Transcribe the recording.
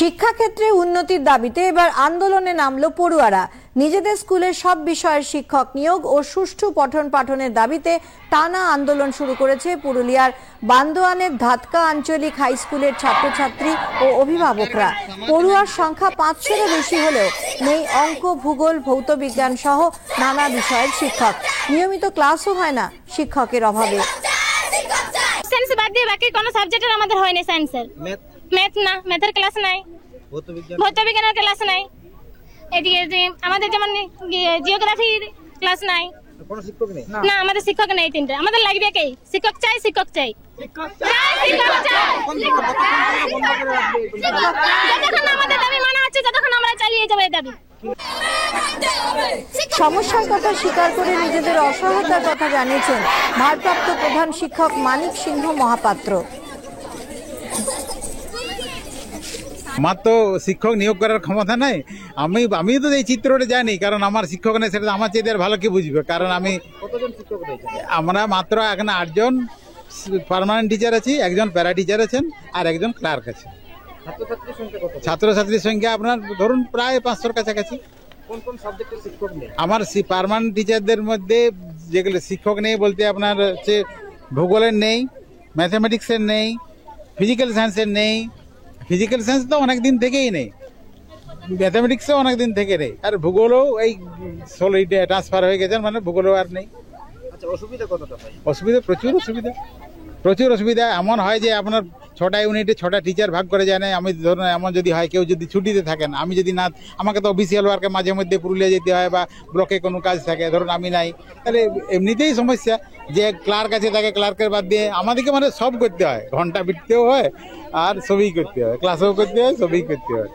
শিক্ষাক্ষেত্রে উন্নতির দাবিতে এবার আন্দোলনে নামলো পড়ুয়ারা। নিজেদের স্কুলের সব বিষয়ের শিক্ষক নিয়োগ ও সুষ্ঠু পঠন পাঠনের দাবিতে টানা আন্দোলন শুরু করেছে পুরুলিয়ার বান্দোয়ানের ধাতকা আঞ্চলিক হাই স্কুলের ছাত্রছাত্রী ও অভিভাবকরা। পড়ুয়ার সংখ্যা 500-এরও বেশি হলেও নেই অঙ্ক, ভূগোল, ভৌত বিজ্ঞান সহ নানা বিষয়ের শিক্ষক। নিয়মিত ক্লাসও হয় না শিক্ষকের অভাবে। সায়েন্স বাদ দিয়ে বাকি কোনো সাবজেক্টের আমাদের হয়নি। সায়েন্সের ম্যাথ না, ম্যাথের ক্লাস নাই, ভৌত বিজ্ঞানের ক্লাস নাই, এদিকে আমাদের যেমন জিওগ্রাফির ক্লাস নাই। না, আমাদের শিক্ষক নেই। তিনটে আমাদের লাগবে কে? শিক্ষক চাই, শিক্ষক চাই, যতক্ষণ আমাদের দাবি মানা হচ্ছে ততক্ষণ আমরা চালিয়ে যাবো এই দাবি। সমস্যার কথা স্বীকার করে নিজেদের অসহায়তার কথা জানিয়েছেন ভারপ্রাপ্ত প্রধান শিক্ষক মানিক সিংহ মহাপাত্র। আমার তো শিক্ষক নিয়োগ করার ক্ষমতা নাই। আমি তো এই চিত্রটা জানি, কারণ আমার শিক্ষক নেই, সেটা আমার চেয়ে ভালো কি বুঝবে। কারণ আমরা মাত্র এখানে 8 জন পার্মানেন্ট টিচার আছি, একজন প্যারা টিচার আছেন আর একজন ক্লার্ক আছে। ছাত্রছাত্রীর সংখ্যা আপনার ধরুন প্রায় 500-র কাছাকাছি। আমার পার্মানেন্ট টিচারদের মধ্যে যেগুলো শিক্ষক নেই বলতে আপনার হচ্ছে ভূগোলের নেই, ম্যাথামেটিক্সের নেই, ফিজিক্যাল সায়েন্সের নেই। ফিজিক্যাল সায়েন্স তো অনেক দিন থেকেই নেই, ম্যাথামেটিক্সও অনেক দিন থেকে নেই, আর ভূগোলও এই ট্রান্সফার হয়ে গেছেন, মানে ভূগোলও আর নেই। অসুবিধা প্রচুর অসুবিধা। এমন হয় যে আপনার 6টা ইউনিটে 6টা টিচার ভাগ করে যায় না। আমি ধরুন এমন যদি হয় কেউ যদি ছুটিতে থাকেন, আমি যদি না, আমাকে তো অফিসিয়াল ওয়ার্কে মাঝে মধ্যে পুরুলিয়া যেতে হয় বা ব্লকে কোনো কাজ থাকে, ধরুন আমি নাই, তাহলে এমনিতেই সমস্যা। যে ক্লার্ক আছে তাকে ক্লার্কের বাদ দিয়ে আমাদেরকে মানে সব করতে হয়, ঘন্টা বিটতেও হয় আর সবই করতে হয়, ক্লাসও করতে হয়, সবই করতে হয়।